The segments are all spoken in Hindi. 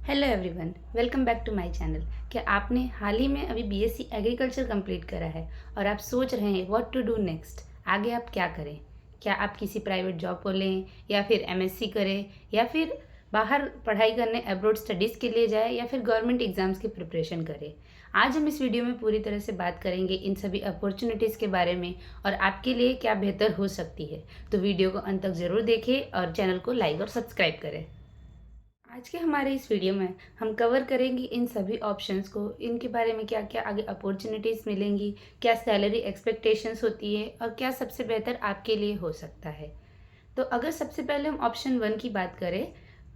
Hello everyone, welcome back to my channel. क्या आपने हाल ही में अभी बीएससी एग्रीकल्चर कंप्लीट करा है और आप सोच रहे हैं व्हाट टू डू नेक्स्ट, आगे आप क्या करें? क्या आप किसी प्राइवेट जॉब को लें या फिर एमएससी करें या फिर बाहर पढ़ाई करने अब्रॉड स्टडीज़ के लिए जाए या फिर गवर्नमेंट एग्जाम्स की प्रिपरेशन करें? आज हम इस वीडियो में पूरी तरह से बात करेंगे इन सभी अपॉर्चुनिटीज़ के बारे में और आपके लिए क्या बेहतर हो सकती है। तो वीडियो को अंत तक ज़रूर देखें और चैनल को लाइक और सब्सक्राइब करें। आज के हमारे इस वीडियो में हम कवर करेंगे इन सभी ऑप्शंस को, इनके बारे में क्या क्या आगे अपॉर्चुनिटीज़ मिलेंगी, क्या सैलरी एक्सपेक्टेशंस होती है और क्या सबसे बेहतर आपके लिए हो सकता है। तो अगर सबसे पहले हम ऑप्शन 1 की बात करें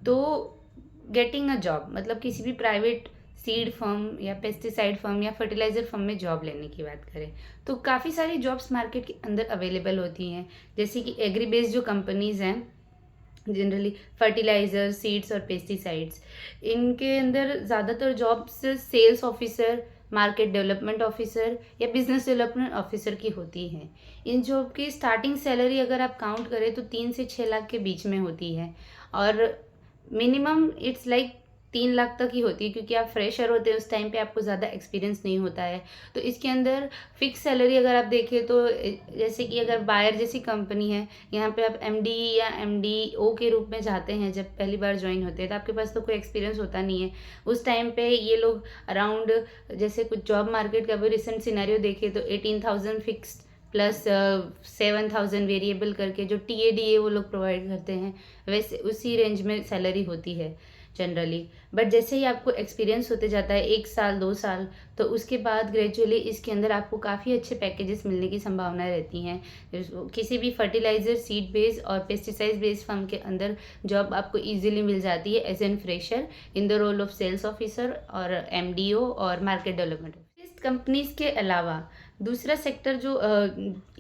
तो गेटिंग अ जॉब, मतलब किसी भी प्राइवेट सीड फर्म या पेस्टिसाइड फर्म या फर्टिलाइज़र फर्म में जॉब लेने की बात करें तो काफ़ी सारी जॉब्स मार्केट के अंदर अवेलेबल होती हैं। जैसे कि एग्री बेस्ड जो कंपनीज़ हैं, जनरली फर्टिलाइज़र, सीड्स और पेस्टिसाइड्स, इनके अंदर ज़्यादातर jobs sales officer, market development officer या बिजनेस डेवलपमेंट ऑफिसर की होती हैं। इन जॉब की स्टार्टिंग सैलरी अगर आप काउंट करें तो 3 से 6 लाख के बीच में होती है और मिनिमम इट्स लाइक 3 लाख तक ही होती है, क्योंकि आप फ्रेशर होते हैं उस टाइम पे, आपको ज़्यादा एक्सपीरियंस नहीं होता है। तो इसके अंदर फिक्स सैलरी अगर आप देखें तो जैसे कि अगर बायर जैसी कंपनी है, यहाँ पे आप एमडी या एमडीओ के रूप में जाते हैं, जब पहली बार ज्वाइन होते हैं तो आपके पास तो कोई एक्सपीरियंस होता नहीं है। उस टाइम पे ये लोग अराउंड, जैसे कुछ जॉब मार्केट का भी रिसेंट सिनेरियो देखे तो 18,000 फिक्स्ड प्लस 7,000 वेरिएबल करके जो टीएडीए वो लोग प्रोवाइड करते हैं, वैसे उसी रेंज में सैलरी होती है जनरली। बट जैसे ही आपको एक्सपीरियंस होते जाता है 1 साल 2 साल, तो उसके बाद ग्रेजुअली इसके अंदर आपको काफ़ी अच्छे पैकेजेस मिलने की संभावनाएं रहती हैं। किसी भी फर्टिलाइज़र, सीड बेस्ड और पेस्टिसाइड बेस्ड फर्म के अंदर जॉब आपको इजीली मिल जाती है as an fresher in the role of sales officer और एमडीओ और मार्केट डेवलपमेंट। इस कंपनीज के अलावा दूसरा सेक्टर जो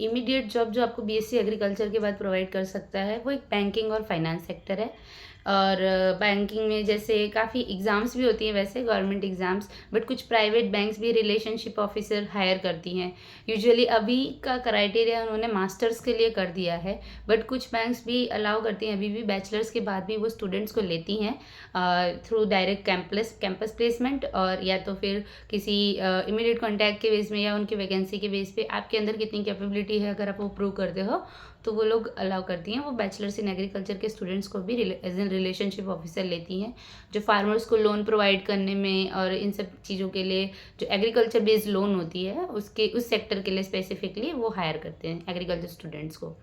इमीडिएट जॉब जो आपको बीएससी एग्रीकल्चर के बाद प्रोवाइड कर सकता है, वो एक बैंकिंग और फाइनेंस सेक्टर है। और बैंकिंग में जैसे काफ़ी एग्ज़ाम्स भी होती हैं, वैसे गवर्नमेंट एग्ज़ाम्स, बट कुछ प्राइवेट बैंक्स भी रिलेशनशिप ऑफिसर हायर करती हैं। यूजुअली अभी का क्राइटेरिया उन्होंने मास्टर्स के लिए कर दिया है, बट कुछ बैंक्स भी अलाउ करती हैं अभी भी बैचलर्स के बाद भी वो स्टूडेंट्स को लेती हैं थ्रू डायरेक्ट कैंपस प्लेसमेंट, और या तो फिर किसी इमीडिएट कॉन्टैक्ट के बेस में या उनकी वैकेंसी के बेस पे आपके अंदर कितनी कैपेबिलिटी है अगर आप वो प्रूव करते हो तो वो लोग अलाउ करती हैं। वो बैचलर्स इन एग्रीकल्चर के स्टूडेंट्स को भी एज एन रिलेशनशिप ऑफिसर लेती हैं, जो फार्मर्स को लोन प्रोवाइड करने में और इन सब चीज़ों के लिए जो एग्रीकल्चर बेस्ड लोन होती है उसके उस सेक्टर के लिए स्पेसिफिकली वो हायर करते हैं एग्रीकल्चर स्टूडेंट्स को।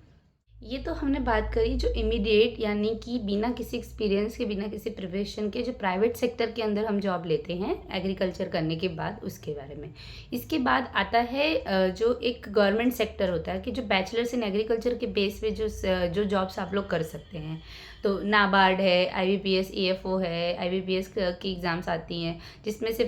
ये तो हमने बात करी जो इमीडिएट, यानी कि बिना किसी एक्सपीरियंस के, बिना किसी प्रिपरेशन के जो प्राइवेट सेक्टर के अंदर हम जॉब लेते हैं एग्रीकल्चर करने के बाद, उसके बारे में। इसके बाद आता है जो एक गवर्नमेंट सेक्टर होता है कि जो बैचलर्स इन एग्रीकल्चर के बेस पे जो जॉब्स आप लोग कर सकते हैं। तो नाबार्ड है, आईबीपीएस ईएफओ है, आईबीपीएस की एग्ज़ाम्स आती हैं, जिसमें से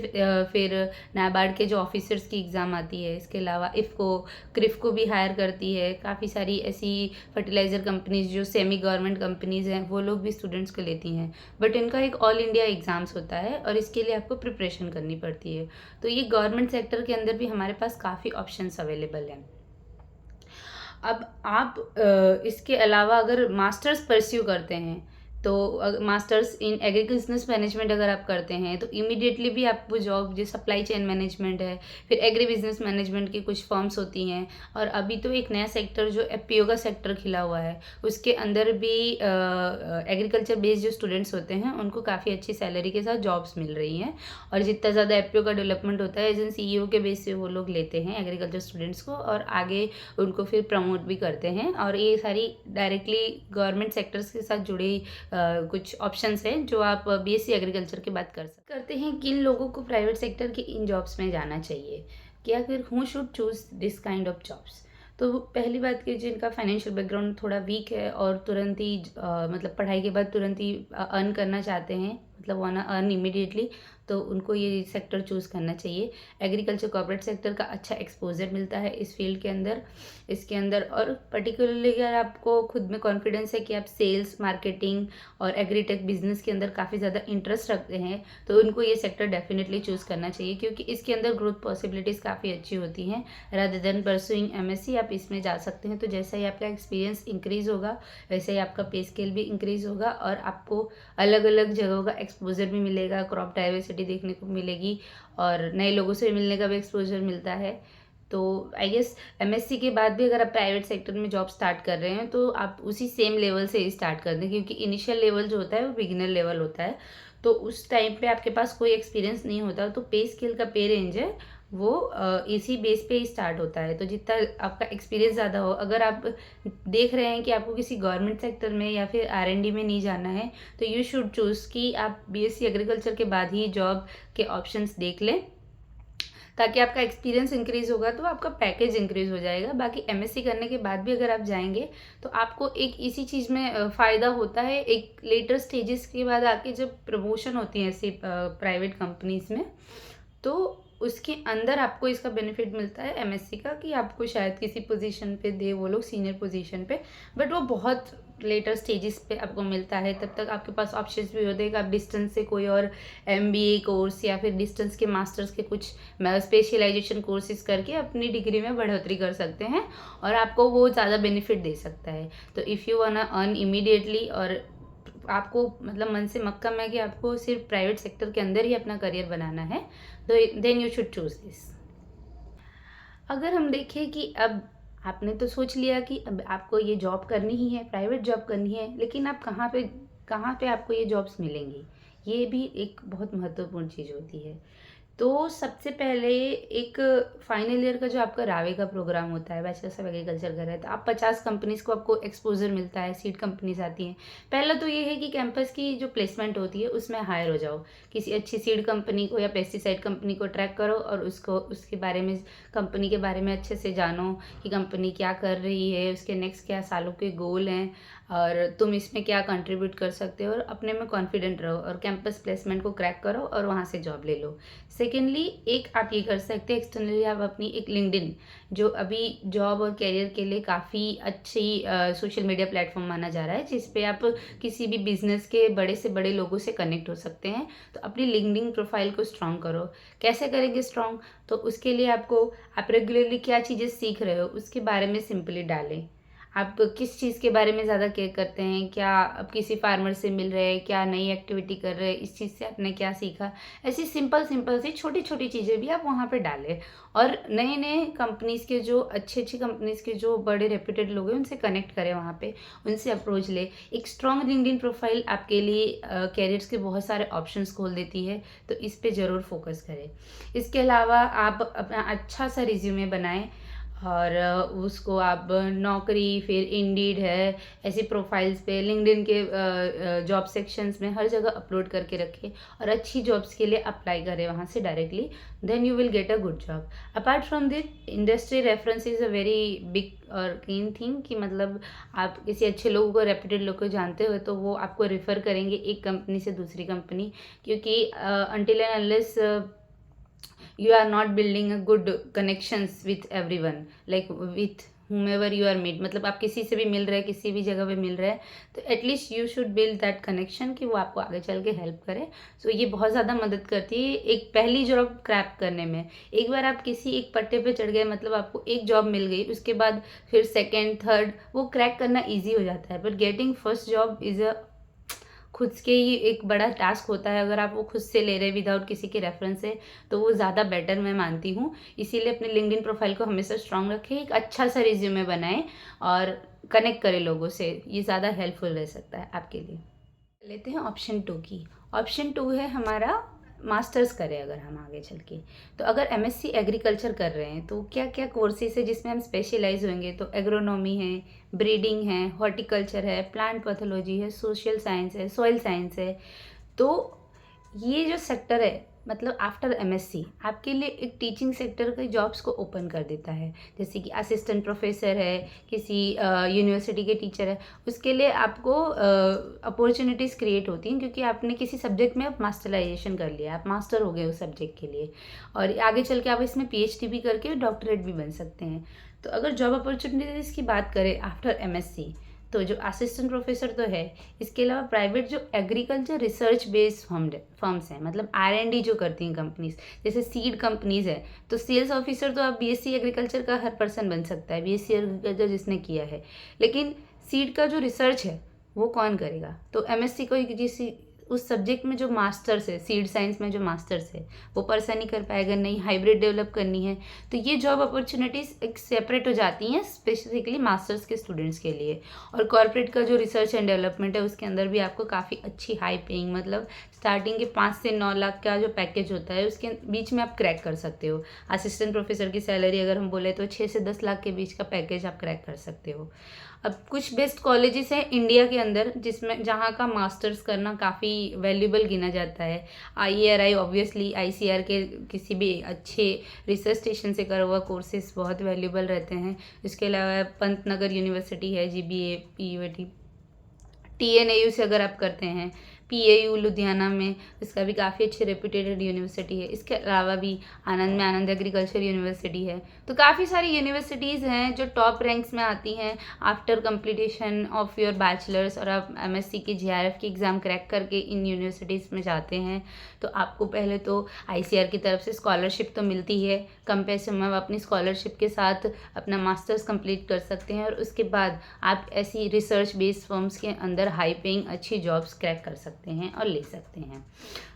फिर नाबार्ड के जो ऑफिसर्स की एग्ज़ाम आती है। इसके अलावा इफ़को, क्रिफ़को भी हायर करती है। काफ़ी सारी ऐसी फर्टिलाइज़र कंपनीज जो सेमी गवर्नमेंट कंपनीज़ हैं, वो लोग भी स्टूडेंट्स को लेती हैं। बट इनका एक ऑल इंडिया एग्ज़ाम्स होता है और इसके लिए आपको प्रिपरेशन करनी पड़ती है। तो ये गवर्नमेंट सेक्टर के अंदर भी हमारे पास काफ़ी ऑप्शंस अवेलेबल हैं। अब आप इसके अलावा अगर मास्टर्स परस्यू करते हैं तो masters in agri business management अगर आप करते हैं तो इमीडिएटली भी आपको जॉब, जो सप्लाई चेन मैनेजमेंट है, फिर एग्री बिजनेस मैनेजमेंट की कुछ फॉर्म्स होती हैं। और अभी तो एक नया सेक्टर जो एफपीओ का सेक्टर खिला हुआ है, उसके अंदर भी एग्रीकल्चर बेस्ड जो स्टूडेंट्स होते हैं उनको काफ़ी अच्छी सैलरी के साथ जॉब्स मिल रही हैं। और जितना ज़्यादा एफपीओ का डेवलपमेंट होता है, एज एन सीईओ के बेस पे वो लोग लेते हैं एग्रीकल्चर स्टूडेंट्स को और आगे उनको फिर प्रमोट भी करते हैं। और ये सारी डायरेक्टली गवर्नमेंट सेक्टर्स के साथ जुड़ी कुछ ऑप्शंस हैं जो आप बीएससी एग्रीकल्चर के बाद कर सकते करते हैं। किन लोगों को प्राइवेट सेक्टर के इन जॉब्स में जाना चाहिए, क्या फिर who should choose this kind of jobs? तो पहली बात कि जिनका फाइनेंशियल बैकग्राउंड थोड़ा वीक है और तुरंत ही मतलब पढ़ाई के बाद तुरंत ही अर्न करना चाहते हैं, मतलब वाना अर्न इमीडिएटली, तो उनको ये सेक्टर चूज़ करना चाहिए। एग्रीकल्चर कॉर्पोरेट सेक्टर का अच्छा एक्सपोजर मिलता है इस फील्ड के अंदर, इसके अंदर। और पर्टिकुलरली अगर आपको खुद में कॉन्फिडेंस है कि आप सेल्स, मार्केटिंग और एग्रीटेक बिजनेस के अंदर काफ़ी ज़्यादा इंटरेस्ट रखते हैं, तो उनको ये सेक्टर डेफिनेटली चूज़ करना चाहिए, क्योंकि इसके अंदर ग्रोथ पॉसिबिलिटीज़ काफ़ी अच्छी होती हैं। रादर देन परसुइंग एमएससी, आप इसमें जा सकते हैं। तो जैसा ही आपका एक्सपीरियंस इंक्रीज़ होगा, वैसे ही आपका पे स्केल भी इंक्रीज़ होगा और आपको अलग अलग जगहों का एक्सपोजर भी मिलेगा, क्रॉप डाइवर्सिटी देखने को मिलेगी और नए लोगों से मिलने का भी एक्सपोजर मिलता है। तो आई गेस एमएससी के बाद भी अगर आप प्राइवेट सेक्टर में जॉब स्टार्ट कर रहे हैं तो आप उसी सेम लेवल से ही स्टार्ट कर दें, क्योंकि इनिशियल लेवल जो होता है वो बिगिनर लेवल होता है। तो उस टाइम पे आपके पास कोई एक्सपीरियंस नहीं होता, तो पे स्केल का पे रेंज है वो इसी बेस पे ही स्टार्ट होता है। तो जितना आपका एक्सपीरियंस ज़्यादा हो, अगर आप देख रहे हैं कि आपको किसी गवर्नमेंट सेक्टर में या फिर आरएनडी में नहीं जाना है, तो यू शुड चूज़ कि आप बीएससी एग्रीकल्चर के बाद ही जॉब के ऑप्शंस देख लें, ताकि आपका एक्सपीरियंस इंक्रीज़ होगा तो आपका पैकेज इंक्रीज़ हो जाएगा। बाकी एमएससी करने के बाद भी अगर आप जाएंगे तो आपको एक इसी चीज़ में फ़ायदा होता है, एक लेटर स्टेजेस के बाद आके जब प्रमोशन होती है ऐसी प्राइवेट कंपनीज़ में, तो उसके अंदर आपको इसका बेनिफिट मिलता है एमएससी का, कि आपको शायद किसी पोजीशन पे दे वो लोग, सीनियर पोजीशन पे, बट वो बहुत लेटर स्टेजेस पे आपको मिलता है। तब तक आपके पास ऑप्शंस भी होते हैं कि आप डिस्टेंस से कोई और एमबीए कोर्स या फिर डिस्टेंस के मास्टर्स के कुछ स्पेशलाइजेशन कोर्सेज करके अपनी डिग्री में बढ़ोतरी कर सकते हैं और आपको वो ज़्यादा बेनिफिट दे सकता है। तो इफ़ यू वांना अर्न इमीडिएटली और आपको मतलब मन से मक्कम है कि आपको सिर्फ प्राइवेट सेक्टर के अंदर ही अपना करियर बनाना है, तो then you should choose this. अगर हम देखें कि अब आपने तो सोच लिया कि अब आपको ये जॉब करनी ही है, प्राइवेट जॉब करनी है, लेकिन आप कहाँ पे आपको ये जॉब्स मिलेंगी, ये भी एक बहुत महत्वपूर्ण चीज़ होती है। तो सबसे पहले एक फाइनल ईयर का जो आपका रावे का प्रोग्राम होता है, बैचलर्स ऑफ एग्रीकल्चर कर रहे हैं, तो आप 50 कंपनीज़ को आपको एक्सपोजर मिलता है, सीड कंपनीज आती हैं। पहला तो ये है कि कैंपस की जो प्लेसमेंट होती है उसमें हायर हो जाओ, किसी अच्छी सीड कंपनी को या पेस्टिसाइड कंपनी को ट्रैक करो और उसके बारे में, कंपनी के बारे में अच्छे से जानो कि कंपनी क्या कर रही है, उसके नेक्स्ट क्या सालों के गोल हैं और तुम इसमें क्या कंट्रीब्यूट कर सकते हो, और अपने में कॉन्फिडेंट रहो और कैंपस प्लेसमेंट को क्रैक करो और वहाँ से जॉब ले लो। सेकेंडली, एक आप ये कर सकते हैं, एक्सटर्नली आप अपनी एक लिंक्डइन, जो अभी जॉब और कैरियर के लिए काफ़ी अच्छी सोशल मीडिया प्लेटफॉर्म माना जा रहा है, जिस पे आप किसी भी बिजनेस के बड़े से बड़े लोगों से कनेक्ट हो सकते हैं। तो अपनी लिंक्डइन प्रोफाइल को स्ट्रॉन्ग करो। कैसे करेंगे स्ट्रॉन्ग? तो उसके लिए आप रेगुलरली क्या चीज़ें सीख रहे हो उसके बारे में सिंपली डालें। आप किस चीज़ के बारे में ज़्यादा केयर करते हैं, क्या आप किसी फार्मर से मिल रहे हैं, क्या नई एक्टिविटी कर रहे हैं, इस चीज़ से आपने क्या सीखा, ऐसी सिंपल सी छोटी छोटी चीज़ें भी आप वहाँ पे डालें। और नए नए कंपनीज़ के जो अच्छी कंपनीज़ के जो बड़े रेप्यूटेड लोग हैं उनसे कनेक्ट करें, वहाँ पे उनसे अप्रोच ले। एक स्ट्रॉन्ग लिंक्डइन प्रोफाइल आपके लिए कैरियर्स के बहुत सारे ऑप्शंस खोल देती है, तो इस पे ज़रूर फोकस करें। इसके अलावा आप अपना अच्छा सा रिज्यूमे बनाएं और उसको आप नौकरी, फिर इंडीड है, ऐसी प्रोफाइल्स पे, लिंक्डइन के जॉब सेक्शंस में हर जगह अपलोड करके रखें और अच्छी जॉब्स के लिए अप्लाई करें वहाँ से directly, then you will get a good job. Apart from this, industry reference is a very big और कीन थिंग, कि मतलब आप किसी अच्छे लोगों को, रेप्यूटेड लोग को जानते हो तो वो आपको रेफ़र करेंगे एक कंपनी से दूसरी कंपनी, क्योंकि until and unless you are not building a good connections with everyone, like with whomever you are meet, मतलब आप किसी से भी मिल रहे हैं, किसी भी जगह पे मिल रहे हैं, तो at least you should build that connection कि वो आपको आगे चल के हेल्प करे। सो ये बहुत ज़्यादा मदद करती है एक पहली जॉब क्रैक करने में। एक बार आप किसी एक पट्टे पे चढ़ गए, मतलब आपको एक जॉब मिल गई, उसके बाद फिर सेकेंड, थर्ड, वो क्रैक करना ईजी हो जाता है, but getting first job is a खुद के ही एक बड़ा टास्क होता है। अगर आप वो खुद से ले रहे विदाउट किसी के रेफरेंस से, तो वो ज़्यादा बेटर मैं मानती हूँ। इसीलिए अपने लिंक्डइन प्रोफाइल को हमेशा स्ट्रांग रखें, एक अच्छा सा रिज्यूमे बनाएं और कनेक्ट करें लोगों से, ये ज़्यादा हेल्पफुल रह सकता है आपके लिए। लेते हैं ऑप्शन 2 की। ऑप्शन 2 है हमारा मास्टर्स करें अगर हम आगे चल के। तो अगर एमएससी एग्रीकल्चर कर रहे हैं तो क्या क्या कोर्सेज है जिसमें हम स्पेशलाइज होंगे, तो एग्रोनॉमी है, ब्रीडिंग है, हॉर्टिकल्चर है, प्लांट पैथोलॉजी है, सोशल साइंस है, सॉइल साइंस है। तो ये जो सेक्टर है, मतलब आफ्टर एमएससी आपके लिए एक टीचिंग सेक्टर के जॉब्स को ओपन कर देता है। जैसे कि असिस्टेंट प्रोफेसर है, किसी यूनिवर्सिटी के टीचर है, उसके लिए आपको अपॉर्चुनिटीज़ क्रिएट होती हैं, क्योंकि आपने किसी सब्जेक्ट में आप मास्टराइजेशन कर लिया, आप मास्टर हो गए उस सब्जेक्ट के लिए, और आगे चल के आप इसमें पीएचडी भी करके डॉक्टरेट भी बन सकते हैं। तो अगर जॉब अपॉर्चुनिटीज़ की बात करें आफ्टर एमएससी, तो जो असिस्टेंट प्रोफेसर तो है, इसके अलावा प्राइवेट जो एग्रीकल्चर रिसर्च बेस्ड फर्म्स हैं, मतलब आर&डी जो करती हैं कंपनीज, जैसे सीड कंपनीज है, तो सेल्स ऑफिसर तो आप बीएससी एग्रीकल्चर का हर पर्सन बन सकता है, बीएससी एग्रीकल्चर जिसने किया है, लेकिन सीड का जो रिसर्च है वो कौन करेगा? तो एमएससी को किसी उस सब्जेक्ट में जो मास्टर्स है, सीड साइंस में जो मास्टर्स है, वो पर्सन ही कर पाएगा। नहीं हाइब्रिड डेवलप करनी है तो ये जॉब अपॉर्चुनिटीज़ एक सेपरेट हो जाती हैं स्पेसिफिकली मास्टर्स के स्टूडेंट्स के लिए। और कॉर्पोरेट का जो रिसर्च एंड डेवलपमेंट है उसके अंदर भी आपको काफ़ी अच्छी हाई पेइंग, मतलब स्टार्टिंग के 5 से 9 लाख का जो पैकेज होता है उसके बीच में आप क्रैक कर सकते हो। असिस्टेंट प्रोफेसर की सैलरी अगर हम बोले तो 6 से 10 लाख के बीच का पैकेज आप क्रैक कर सकते हो। अब कुछ बेस्ट कॉलेजेस हैं इंडिया के अंदर जिसमें जहाँ का मास्टर्स करना काफ़ी वैल्यूबल गिना जाता है। IARI ऑब्वियसली ICR के किसी भी अच्छे रिसर्च स्टेशन से करा हुआ कोर्सेज बहुत वैल्यूबल रहते हैं। इसके अलावा पंतनगर यूनिवर्सिटी है, GBA PUAT, TNAU से अगर आप करते हैं, PAU लुधियाना में, इसका भी काफ़ी अच्छी रेपुटेटेड यूनिवर्सिटी है। इसके अलावा भी आनंद में आनंद एग्रीकल्चर यूनिवर्सिटी है। तो काफ़ी सारी यूनिवर्सिटीज़ हैं जो टॉप रैंक्स में आती हैं after completion of your bachelors. और आप MSc की GRF की एग्ज़ाम क्रैक करके इन यूनिवर्सिटीज़ में जाते हैं तो आपको पहले तो ICR की तरफ से स्कॉलरशिप तो मिलती है। कम पैसे में आप अपनी स्कॉलरशिप के साथ अपना मास्टर्स कंप्लीट कर सकते हैं और उसके बाद आप ऐसी रिसर्च बेस्ड फर्म्स के अंदर हाई पेइंग अच्छी जॉब्स क्रैक कर सकते हैं और ले सकते हैं।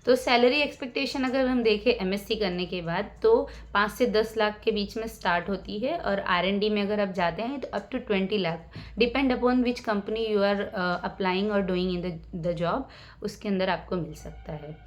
तो सैलरी एक्सपेक्टेशन अगर हम देखें MSc करने के बाद तो 5 से 10 लाख के बीच में स्टार्ट होती है। और R&D में अगर आप जाते हैं तो up to 20 lakh, depend upon which company you are applying और डूइंग इन द जॉब, उसके अंदर आपको मिल सकता है।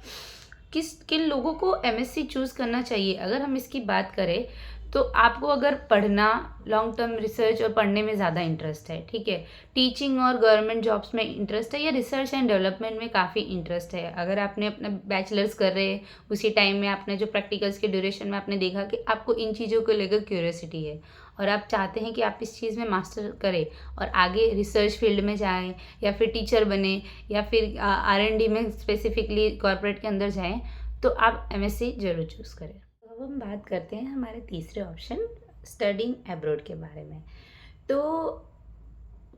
किन लोगों को MSc चूज़ करना चाहिए अगर हम इसकी बात करें तो आपको अगर पढ़ना, लॉन्ग टर्म रिसर्च और पढ़ने में ज़्यादा इंटरेस्ट है, ठीक है, टीचिंग और गवर्नमेंट जॉब्स में इंटरेस्ट है या रिसर्च एंड डेवलपमेंट में काफ़ी इंटरेस्ट है, अगर आपने अपना बैचलर्स कर रहे हैं उसी टाइम में आपने जो प्रैक्टिकल्स के ड्यूरेशन में आपने देखा कि आपको इन चीज़ों को लेकर क्यूरियोसिटी है और आप चाहते हैं कि आप इस चीज़ में मास्टर करें और आगे रिसर्च फील्ड में जाएँ या फिर टीचर बने या फिर R&D में स्पेसिफिकली कॉर्पोरेट के अंदर जाएँ, तो आप MSc जरूर चूज़ करें। अब हम बात करते हैं हमारे तीसरे ऑप्शन स्टडिंग अब्रॉड के बारे में। तो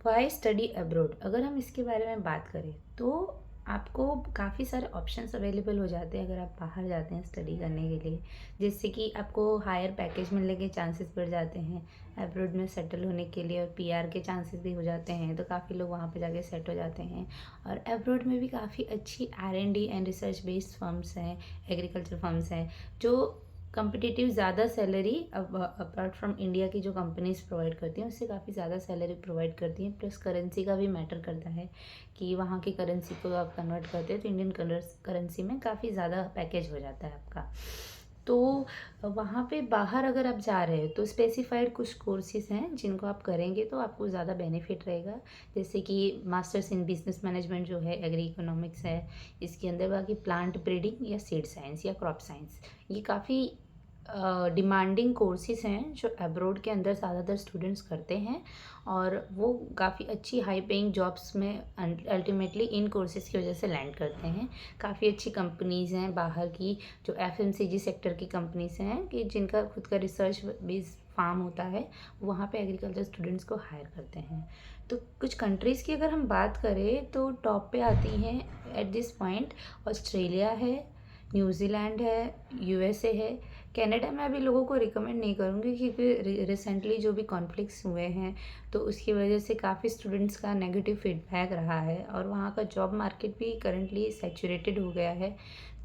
वाई स्टडी अब्रॉड, अगर हम इसके बारे में बात करें तो आपको काफ़ी सारे ऑप्शंस अवेलेबल हो जाते हैं अगर आप बाहर जाते हैं स्टडी करने के लिए, जिससे कि आपको हायर पैकेज मिलने के चांसेस बढ़ जाते हैं अब्रॉड में सेटल होने के लिए। और PR के चांसेस भी हो जाते हैं तो काफ़ी लोग वहाँ पे जाके सेट हो जाते हैं। और अब्रॉड में भी काफ़ी अच्छी R&D and research based firms हैं, एग्रीकल्चर फर्म्स हैं जो कम्पिटिटिव ज़्यादा सैलरी अब अपार्ट फ्रॉम इंडिया की जो कंपनीज प्रोवाइड करती हैं उससे काफ़ी ज़्यादा सैलरी प्रोवाइड करती हैं। प्लस करेंसी का भी मैटर करता है कि वहाँ की करेंसी को आप कन्वर्ट करते हैं तो इंडियन करेंसी में काफ़ी ज़्यादा पैकेज हो जाता है आपका। तो वहाँ पे बाहर अगर आप जा रहे हो तो स्पेसिफाइड कुछ कोर्सेज हैं जिनको आप करेंगे तो आपको ज़्यादा बेनिफिट रहेगा, जैसे कि मास्टर्स इन बिजनेस मैनेजमेंट जो है, एग्री इकोनॉमिक्स है, इसके अंदर बाकी प्लांट ब्रीडिंग या सीड साइंस या क्रॉप साइंस, ये काफ़ी डिमांडिंग कोर्सेज हैं जो अब्रॉड के अंदर ज़्यादातर स्टूडेंट्स करते हैं और वो काफ़ी अच्छी हाई पेइंग जॉब्स में अल्टीमेटली इन कोर्सेज की वजह से लैंड करते हैं। काफ़ी अच्छी कंपनीज़ हैं बाहर की जो FMCG सेक्टर की कंपनीज़ हैं कि जिनका खुद का रिसर्च बेस्ड फार्म होता है, वहाँ पे एग्रीकल्चर स्टूडेंट्स को हायर करते हैं। तो कुछ कंट्रीज़ की अगर हम बात करें तो टॉप पे आती हैं एट दिस पॉइंट ऑस्ट्रेलिया है, न्यूजीलैंड है, USA है। कनाडा में अभी लोगों को रिकमेंड नहीं करूँगी क्योंकि रिसेंटली जो भी कॉन्फ्लिक्ट्स हुए हैं तो उसकी वजह से काफ़ी स्टूडेंट्स का नेगेटिव फीडबैक रहा है और वहाँ का जॉब मार्केट भी करंटली सैचुरेटेड हो गया है।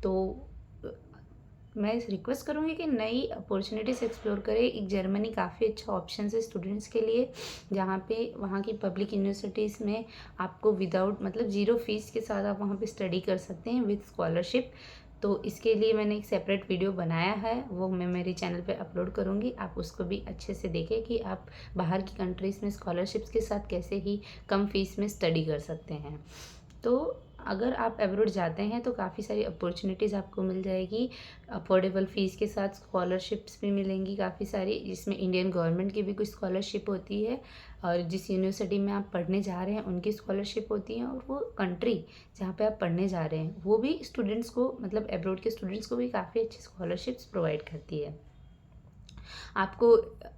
तो मैं रिक्वेस्ट करूँगी कि नई अपॉर्चुनिटीज़ एक्सप्लोर करें। एक जर्मनी काफ़ी अच्छा ऑप्शन है स्टूडेंट्स के लिए, जहाँ पे वहाँ की पब्लिक यूनिवर्सिटीज़ में आपको विदाउट मतलब ज़ीरो फीस के साथ आप वहाँ पे स्टडी कर सकते हैं विद स्कॉलरशिप। तो इसके लिए मैंने एक सेपरेट वीडियो बनाया है, वो मैं मेरे चैनल पे अपलोड करूँगी, आप उसको भी अच्छे से देखें कि आप बाहर की कंट्रीज़ में स्कॉलरशिप्स के साथ कैसे ही कम फीस में स्टडी कर सकते हैं। तो अगर आप अब्रॉड जाते हैं तो काफ़ी सारी अपॉर्चुनिटीज़ आपको मिल जाएगी, अफोर्डेबल फ़ीस के साथ स्कॉलरशिप्स भी मिलेंगी काफ़ी सारी, जिसमें इंडियन गवर्नमेंट की भी कुछ स्कॉलरशिप होती है और जिस यूनिवर्सिटी में आप पढ़ने जा रहे हैं उनकी स्कॉलरशिप होती है और वो कंट्री जहाँ पे आप पढ़ने जा रहे हैं वो भी स्टूडेंट्स को मतलब अब्रॉड के स्टूडेंट्स को भी काफ़ी अच्छी स्कॉलरशिप्स प्रोवाइड करती है। आपको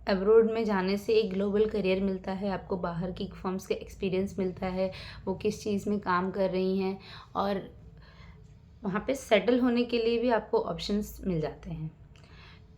अब्रॉड में जाने से एक ग्लोबल करियर मिलता है, आपको बाहर की फर्म्स का एक्सपीरियंस मिलता है, वो किस चीज़ में काम कर रही हैं और वहाँ पे सेटल होने के लिए भी आपको ऑप्शंस मिल जाते हैं।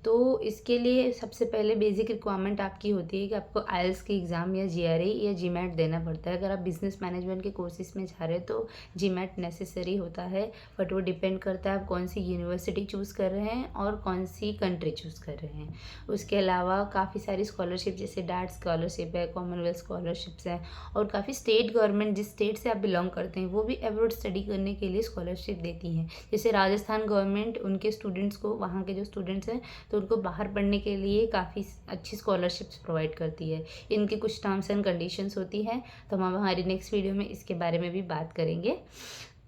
तो इसके लिए सबसे पहले बेसिक रिक्वायरमेंट आपकी होती है कि आपको आईएलटीएस की एग्ज़ाम या जीआरई या जीमैट देना पड़ता है। अगर आप बिज़नेस मैनेजमेंट के कोर्सेज़ में जा रहे हैं तो जीमैट नेसेसरी होता है, बट वो डिपेंड करता है आप कौन सी यूनिवर्सिटी चूज़ कर रहे हैं और कौन सी कंट्री चूज़ कर रहे हैं। उसके अलावा काफ़ी सारी स्कॉलरशिप जैसे डैट स्कॉलरशिप है, कॉमनवेल्थ स्कॉलरशिप्स हैं, और काफ़ी स्टेट गवर्नमेंट जिस स्टेट से आप बिलोंग करते हैं वो भी अब्रॉड स्टडी करने के लिए स्कॉलरशिप देती हैं। जैसे राजस्थान गवर्नमेंट उनके स्टूडेंट्स को, वहाँ के जो स्टूडेंट्स हैं तो उनको बाहर पढ़ने के लिए काफ़ी अच्छी स्कॉलरशिप्स प्रोवाइड करती है। इनकी कुछ टर्म्स एंड कंडीशंस होती हैं, तो हम हमारी नेक्स्ट वीडियो में इसके बारे में भी बात करेंगे।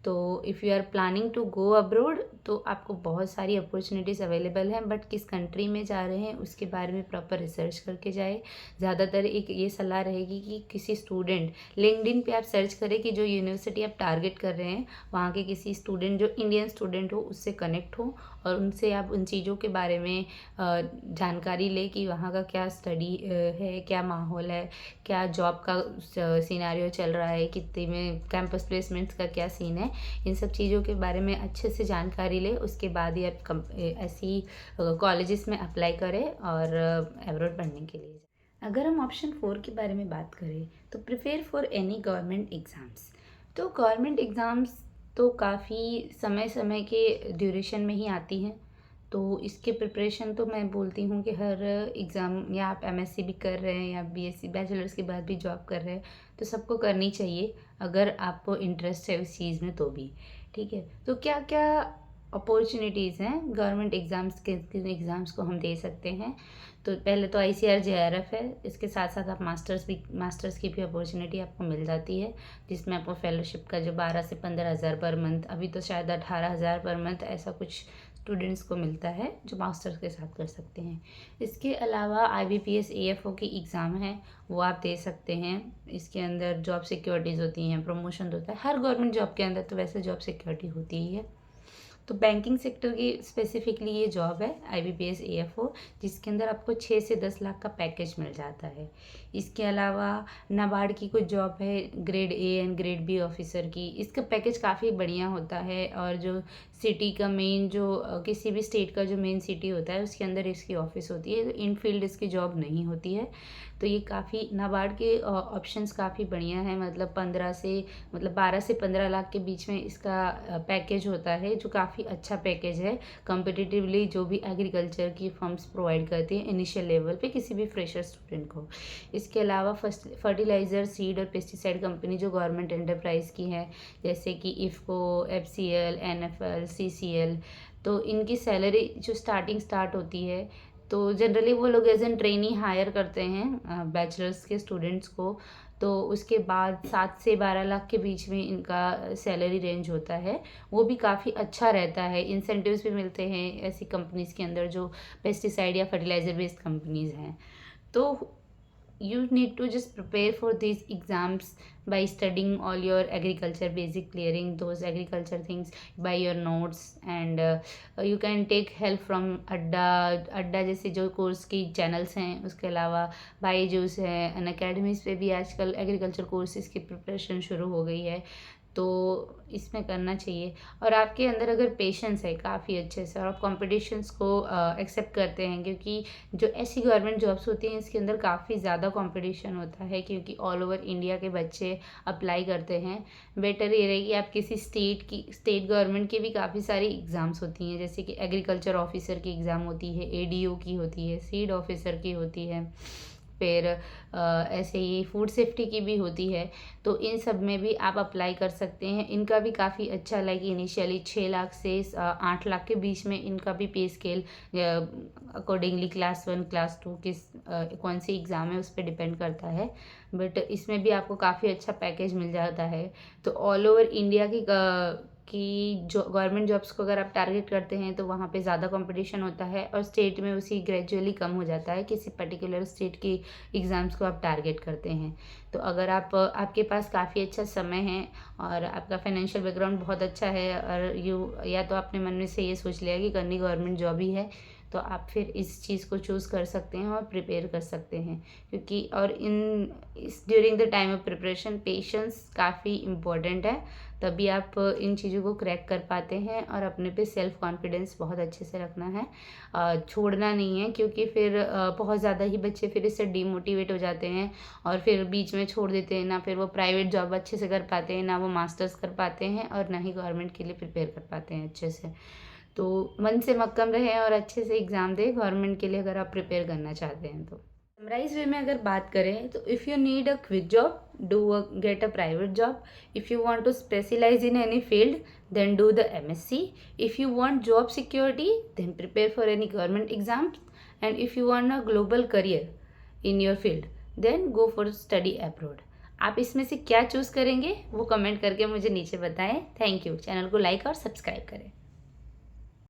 तो if you are planning to go abroad तो आपको बहुत सारी अपॉर्चुनिटीज़ अवेलेबल हैं, बट किस कंट्री में जा रहे हैं उसके बारे में प्रॉपर रिसर्च करके जाए। ज़्यादातर एक ये सलाह रहेगी कि किसी स्टूडेंट, लिंक्डइन पे आप सर्च करें कि जो यूनिवर्सिटी आप टारगेट कर रहे हैं वहाँ के किसी स्टूडेंट जो इंडियन स्टूडेंट हो उससे कनेक्ट हो, और उनसे आप उन चीज़ों के बारे में जानकारी लें कि वहाँ का क्या स्टडी है, क्या माहौल है, क्या जॉब का सिनेरियो चल रहा है, कितने में कैंपस प्लेसमेंट्स का क्या सीन है। इन सब चीज़ों के बारे में अच्छे से जानकारी लें, उसके बाद ही आप ऐसी कॉलेजेस में अप्लाई करें और अब्रॉड पढ़ने के लिए। अगर हम ऑप्शन 4 के बारे में बात करें तो prepare for any government exams. तो गवर्नमेंट एग्ज़ाम्स तो काफ़ी समय समय के ड्यूरेशन में ही आती हैं, तो इसके प्रिपरेशन तो मैं बोलती हूँ कि हर एग्ज़ाम, या आप एमएससी भी कर रहे हैं या बीएससी बैचलर्स के बाद भी जॉब कर रहे हैं, तो सबको करनी चाहिए अगर आपको इंटरेस्ट है उस चीज़ में तो भी। ठीक है, तो क्या क्या अपॉर्चुनिटीज़ हैं गवर्नमेंट एग्ज़ाम्स के, किन एग्ज़ाम्स को हम दे सकते हैं। तो पहले तो आईसीआर जेआरएफ है, इसके साथ साथ आप मास्टर्स की भी अपॉर्चुनिटी आपको मिल जाती है, जिसमें आपको फेलोशिप का जो 12 से 15 हज़ार पर मंथ, अभी तो शायद 18 हज़ार पर मंथ ऐसा कुछ स्टूडेंट्स को मिलता है जो मास्टर्स के साथ कर सकते हैं। इसके अलावा आईबीपीएस एएफओ की एग्ज़ाम है, वो आप दे सकते हैं। इसके अंदर जॉब सिक्योरिटीज़ होती हैं, प्रमोशन होता है, हर गवर्नमेंट जॉब के अंदर तो वैसे जॉब सिक्योरिटी होती ही है। तो बैंकिंग सेक्टर की स्पेसिफिकली ये जॉब है आईबीपीएस एएफओ, जिसके अंदर आपको 6 से 10 लाख का पैकेज मिल जाता है। इसके अलावा नाबार्ड की कुछ जॉब है grade A and grade B officer की, इसका पैकेज काफ़ी बढ़िया होता है, और जो सिटी का मेन जो किसी भी स्टेट का जो मेन सिटी होता है उसके अंदर इसकी ऑफिस होती है, तो इन फील्ड इसकी जॉब नहीं होती है। तो ये काफ़ी नाबार्ड के ऑप्शंस काफ़ी बढ़िया हैं, मतलब 12 से 15 लाख के बीच में इसका पैकेज होता है, जो काफ़ी अच्छा पैकेज है कंपेटिटिवली जो भी एग्रीकल्चर की फर्म्स प्रोवाइड करती हैं इनिशियल लेवल पे किसी भी फ्रेशर स्टूडेंट को। इसके अलावा फर्टिलाइज़र, सीड और पेस्टिसाइड कंपनी जो गवर्नमेंट एंटरप्राइज की है, जैसे कि इफ़को, एफसीएल, एनएफएल, सीसीएल, तो इनकी सैलरी जो स्टार्ट होती है, तो जनरली वो लोग एज एन ट्रेनी हायर करते हैं बैचलर्स के स्टूडेंट्स को, तो उसके बाद 7 से 12 लाख के बीच में इनका सैलरी रेंज होता है। वो भी काफ़ी अच्छा रहता है, इंसेंटिव्स भी मिलते हैं ऐसी कंपनीज़ के अंदर जो पेस्टिसाइड या फर्टिलाइज़र बेस्ड कंपनीज़ हैं। तो you need to just prepare for these exams by studying all your agriculture basic, clearing those agriculture things by your notes, and you can take help from अड्डा जैसे जो कोर्स की चैनल्स हैं। उसके अलावा बाईजूस है, अन अकेडमीज़ पे भी आजकल एग्रीकल्चर कोर्सेज़ की प्रिपरेशन शुरू हो गई है, तो इसमें करना चाहिए। और आपके अंदर अगर पेशेंस है काफ़ी अच्छे से, और आप कॉम्पिटिशन्स को एक्सेप्ट करते हैं, क्योंकि जो ऐसी गवर्नमेंट जॉब्स होती हैं इसके अंदर काफ़ी ज़्यादा कंपटीशन होता है, क्योंकि ऑल ओवर इंडिया के बच्चे अप्लाई करते हैं। बेटर ये रहे कि आप किसी स्टेट गवर्नमेंट की भी काफ़ी सारी एग्ज़ाम्स होती हैं, जैसे कि एग्रीकल्चर ऑफिसर की एग्ज़ाम होती है, एडीओ की होती है, सीड ऑफिसर की होती है, फिर ऐसे ही फूड सेफ्टी की भी होती है, तो इन सब में भी आप अप्लाई कर सकते हैं। इनका भी काफ़ी अच्छा, लाइक इनिशियली 6 लाख से 8 लाख के बीच में इनका भी पे स्केल अकॉर्डिंगली क्लास 1 क्लास 2 किस कौन सी एग्ज़ाम है उस पर डिपेंड करता है, बट इसमें भी आपको काफ़ी अच्छा पैकेज मिल जाता है। तो ऑल ओवर इंडिया की जो गवर्नमेंट जॉब्स को अगर आप टारगेट करते हैं तो वहाँ पे ज़्यादा कंपटीशन होता है, और स्टेट में उसी ग्रेजुअली कम हो जाता है किसी पर्टिकुलर स्टेट की एग्ज़ाम्स को आप टारगेट करते हैं। तो अगर आपके पास काफ़ी अच्छा समय है और आपका फाइनेंशियल बैकग्राउंड बहुत अच्छा है, और या तो आपने मन में से ये सोच लिया कि करनी गवर्नमेंट जॉब ही है, तो आप फिर इस चीज़ को चूज़ कर सकते हैं और प्रिपेयर कर सकते हैं, क्योंकि और during the time of preparation patience काफ़ी इम्पोर्टेंट है। तभी आप इन चीज़ों को क्रैक कर पाते हैं। और अपने पे सेल्फ कॉन्फिडेंस बहुत अच्छे से रखना है, छोड़ना नहीं है, क्योंकि फिर बहुत ज़्यादा ही बच्चे फिर इससे डीमोटिवेट हो जाते हैं और फिर बीच में छोड़ देते हैं। ना फिर वो प्राइवेट जॉब अच्छे से कर पाते हैं, ना वो मास्टर्स कर पाते हैं, और ना ही गवर्नमेंट के लिए प्रिपेयर कर पाते हैं अच्छे से। तो मन से मक्कम रहें और अच्छे से एग्ज़ाम दें गवर्नमेंट के लिए, अगर आप प्रिपेयर करना चाहते हैं तो। समराइज वे में अगर बात करें तो if you need a quick job, do get a private job. If you want to specialize in any field, then do the MSc. If you want job security, then prepare for any government exams. And if you want a global career in your field, then go for study abroad. आप इसमें से क्या चूज़ करेंगे वो कमेंट करके मुझे नीचे बताएं। Thank you. चैनल को लाइक और सब्सक्राइब करें।